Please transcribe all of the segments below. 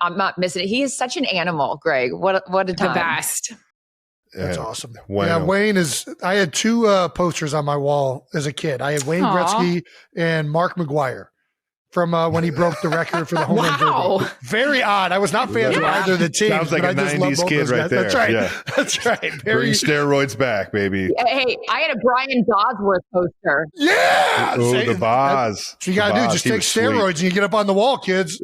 I'm not missing it. He is such an animal, Greg. What a time. The best. That's awesome. Yeah, Wayne I had two posters on my wall as a kid. I had Wayne Gretzky and Mark McGuire from when he broke the record for the home run derby. Very odd. I was not fans of either of the teams. Sounds like a 90s kid right there. That's right. Yeah. That's right. Bring steroids back, baby. Hey, I had a Brian Bosworth poster. Yeah. Oh, the Boz. So you got to do, just take steroids and you get up on the wall, kids.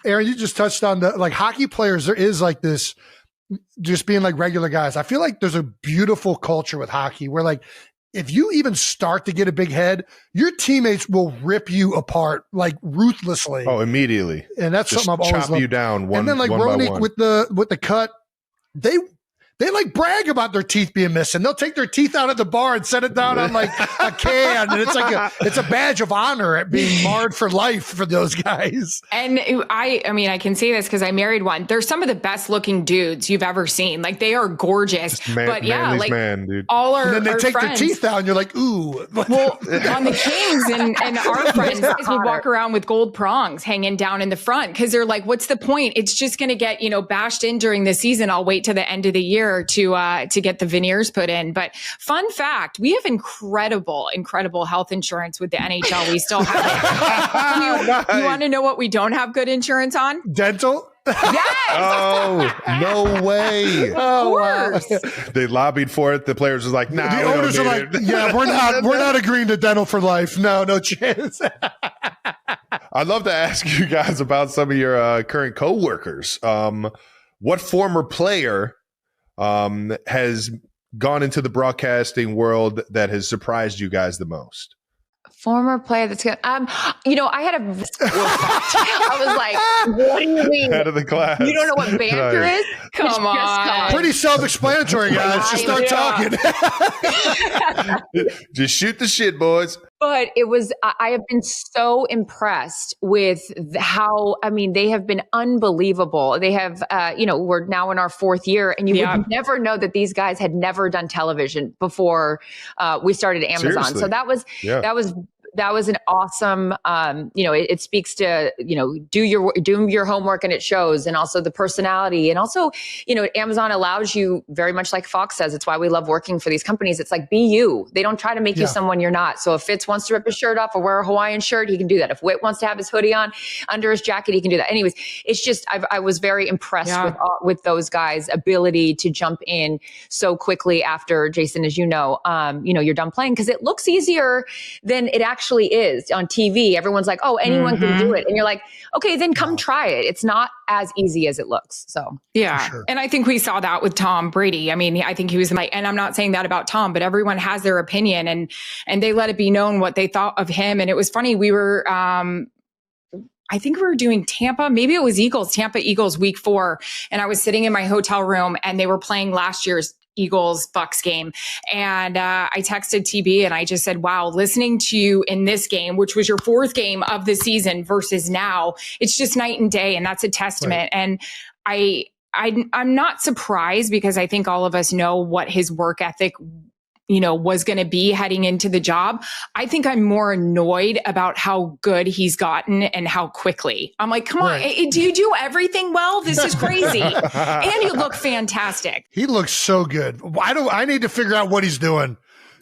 Erin, you just touched on the hockey players. There is this just being regular guys. I feel like there's a beautiful culture with hockey where if you even start to get a big head, your teammates will rip you apart ruthlessly. Oh, immediately. And that's just something I've always loved. Chop you down one. And then Ronick with the cut, they brag about their teeth being missing. They'll take their teeth out at the bar and set it down on a can, and it's a badge of honor at being marred for life for those guys. And I can say this because I married one. They're some of the best looking dudes you've ever seen. They are gorgeous. But yeah, man, dude. All our and then they take friends, their teeth out, and you're like, ooh. Well, on the Kings and our friends would walk around with gold prongs hanging down in the front because they're like, what's the point? It's just going to get bashed in during the season. I'll wait to the end of the year to get the veneers put in. But fun fact, we have incredible health insurance with the NHL. We still have it. You want to know what we don't have good insurance on? Dental? Yes. Oh, no way. Oh, wow. They lobbied for it. The players was like, nah. The owners are like, yeah, we're not agreeing to dental for life. No chance. I'd love to ask you guys about some of your current coworkers. What former player has gone into the broadcasting world that has surprised you guys the most? Former player that's good. I had I was like, what do you mean? Head of the class. You don't know what banter is? Come on. Pretty self-explanatory, guys. Just start talking. Just shoot the shit, boys. But I have been so impressed with how, they have been unbelievable. They have, we're now in our fourth year, and you would never know that these guys had never done television before we started Amazon. Seriously. So that was an awesome, it speaks to, do your homework and it shows, and also the personality. And also, Amazon allows you, very much like Fox says, it's why we love working for these companies. It's be you. They don't try to make you someone you're not. So if Fitz wants to rip his shirt off or wear a Hawaiian shirt, he can do that. If Whit wants to have his hoodie on under his jacket, he can do that. Anyways, it's just, I was very impressed with those guys' ability to jump in so quickly after, Jason, as you're done playing, because it looks easier than it actually is on TV. Everyone's like, oh, anyone can do it. And you're like, okay, then come try it. It's not as easy as it looks. So yeah. Sure. And I think we saw that with Tom Brady. I think he was and I'm not saying that about Tom, but everyone has their opinion, and they let it be known what they thought of him. And it was funny. We were, I think we were doing Tampa, maybe it was Tampa Eagles week 4. And I was sitting in my hotel room and they were playing last year's Eagles Bucks game. And I texted TB and I just said, wow, listening to you in this game, which was your 4th game of the season versus now, it's just night and day. And that's a testament. Right. And I'm not surprised, because I think all of us know what his work ethic was going to be heading into the job. I think I'm more annoyed about how good he's gotten and how quickly. I'm like, come on, do you do everything well? This is crazy. And you look fantastic. He looks so good. I need to figure out what he's doing.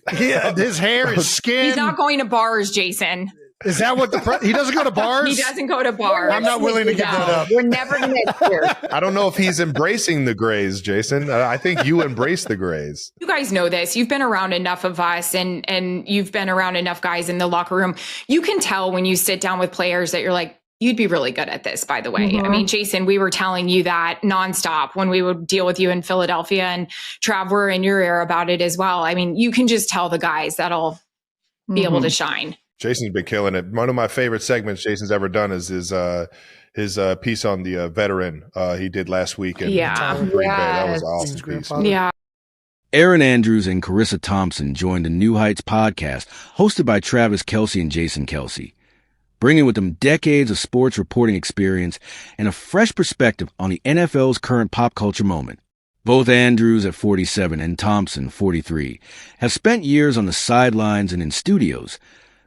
His hair, his skin. He's not going to bars, Jason. Is that what he doesn't go to bars? He doesn't go to bars. I'm not willing to give that up. We're never going to hear. I don't know if he's embracing the grays, Jason. I think you embrace the grays. You guys know this. You've been around enough of us, and you've been around enough guys in the locker room. You can tell when you sit down with players that you're like, you'd be really good at this, by the way. Mm-hmm. Jason, we were telling you that nonstop when we would deal with you in Philadelphia, and Trav, we're in your ear about it as well. You can just tell the guys that'll be able to shine. Jason's been killing it. One of my favorite segments Jason's ever done is his piece on the veteran he did last week in Green Bay. That was an awesome piece. Yeah. Erin Andrews and Charissa Thompson joined the New Heights podcast, hosted by Travis Kelce and Jason Kelce, bringing with them decades of sports reporting experience and a fresh perspective on the NFL's current pop culture moment. Both Andrews at 47 and Thompson, 43, have spent years on the sidelines and in studios,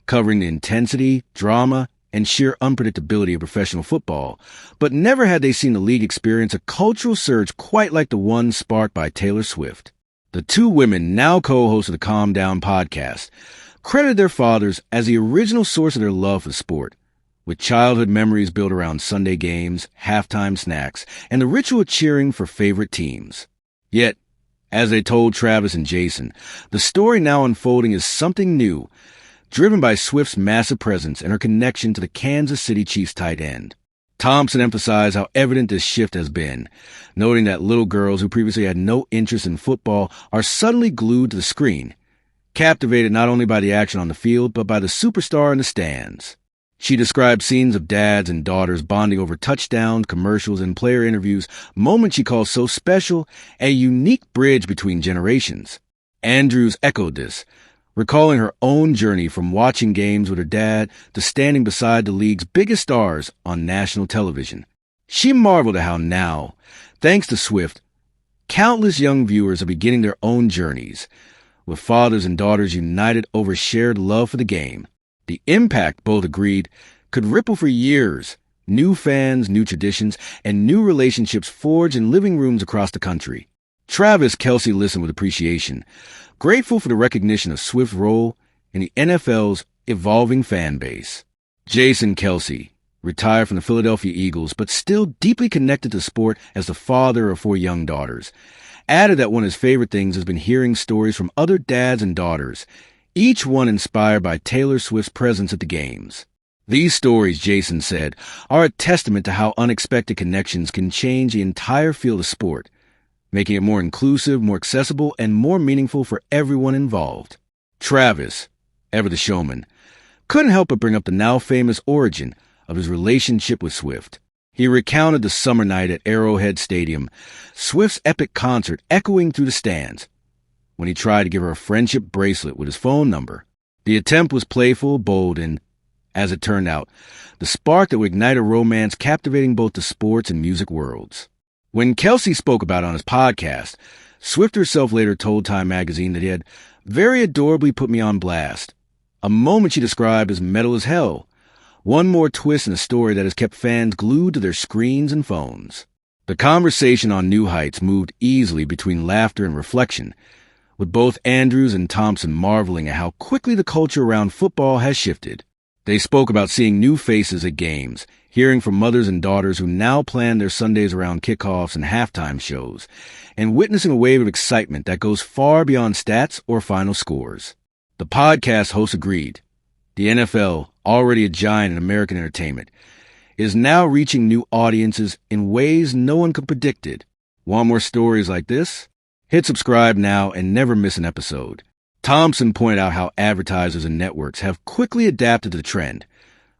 covering the intensity, drama, and sheer unpredictability of professional football, but never had they seen the league experience a cultural surge quite like the one sparked by Taylor Swift. The two women, now co-hosts of the Calm Down podcast, credited their fathers as the original source of their love for the sport, with childhood memories built around Sunday games, halftime snacks, and the ritual of cheering for favorite teams. Yet, as they told Travis and Jason, the story now unfolding is something new, driven by Swift's massive presence and her connection to the Kansas City Chiefs tight end. Thompson emphasized how evident this shift has been, noting that little girls who previously had no interest in football are suddenly glued to the screen, captivated not only by the action on the field, but by the superstar in the stands. She described scenes of dads and daughters bonding over touchdowns, commercials, and player interviews, moments she calls so special, a unique bridge between generations. Andrews echoed this, recalling her own journey from watching games with her dad to standing beside the league's biggest stars on national television. She marveled at how now, thanks to Swift, countless young viewers are beginning their own journeys, with fathers and daughters united over shared love for the game. The impact, both agreed, could ripple for years. New fans, new traditions, and new relationships forged in living rooms across the country. Travis Kelce listened with appreciation, grateful for the recognition of Swift's role in the NFL's evolving fan base. Jason Kelce, retired from the Philadelphia Eagles but still deeply connected to sport as the father of 4 young daughters, added that one of his favorite things has been hearing stories from other dads and daughters, each one inspired by Taylor Swift's presence at the games. These stories, Jason said, are a testament to how unexpected connections can change the entire field of sport, making it more inclusive, more accessible, and more meaningful for everyone involved. Travis, ever the showman, couldn't help but bring up the now famous origin of his relationship with Swift. He recounted the summer night at Arrowhead Stadium, Swift's epic concert echoing through the stands, when he tried to give her a friendship bracelet with his phone number. The attempt was playful, bold, and, as it turned out, the spark that would ignite a romance captivating both the sports and music worlds. When Kelce spoke about it on his podcast, Swift herself later told Time magazine that he had very adorably put me on blast, a moment she described as metal as hell, one more twist in a story that has kept fans glued to their screens and phones. The conversation on New Heights moved easily between laughter and reflection, with both Andrews and Thompson marveling at how quickly the culture around football has shifted. They spoke about seeing new faces at games, hearing from mothers and daughters who now plan their Sundays around kickoffs and halftime shows, and witnessing a wave of excitement that goes far beyond stats or final scores. The podcast host agreed. The NFL, already a giant in American entertainment, is now reaching new audiences in ways no one could predict it. Want more stories like this? Hit subscribe now and never miss an episode. Thompson pointed out how advertisers and networks have quickly adapted to the trend,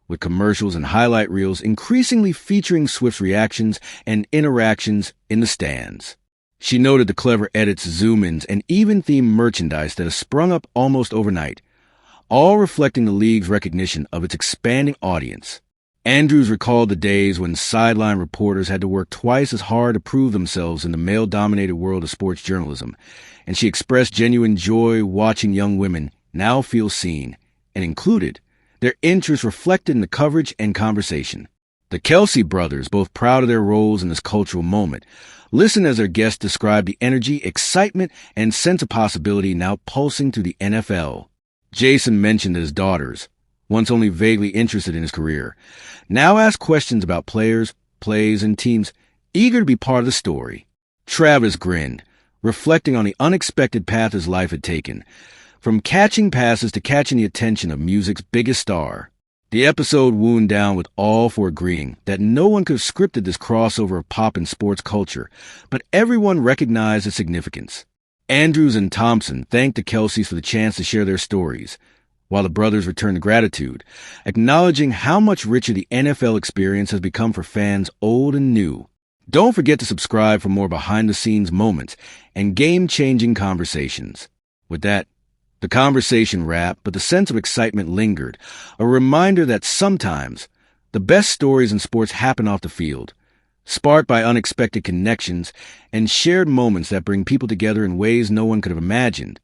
with commercials and highlight reels increasingly featuring Swift's reactions and interactions in the stands. She noted the clever edits, zoom-ins, and even themed merchandise that has sprung up almost overnight, all reflecting the league's recognition of its expanding audience. Andrews recalled the days when sideline reporters had to work twice as hard to prove themselves in the male-dominated world of sports journalism, and she expressed genuine joy watching young women now feel seen and included, their interest reflected in the coverage and conversation. The Kelce brothers, both proud of their roles in this cultural moment, listened as their guests described the energy, excitement, and sense of possibility now pulsing through the NFL. Jason mentioned that his daughters, once only vaguely interested in his career, now asked questions about players, plays, and teams eager to be part of the story. Travis grinned, reflecting on the unexpected path his life had taken, from catching passes to catching the attention of music's biggest star. The episode wound down with all four agreeing that no one could have scripted this crossover of pop and sports culture, but everyone recognized its significance. Andrews and Thompson thanked the Kelces for the chance to share their stories, while the brothers returned gratitude, acknowledging how much richer the NFL experience has become for fans old and new. Don't forget to subscribe for more behind-the-scenes moments and game-changing conversations. With that, the conversation wrapped, but the sense of excitement lingered, a reminder that sometimes the best stories in sports happen off the field, sparked by unexpected connections and shared moments that bring people together in ways no one could have imagined.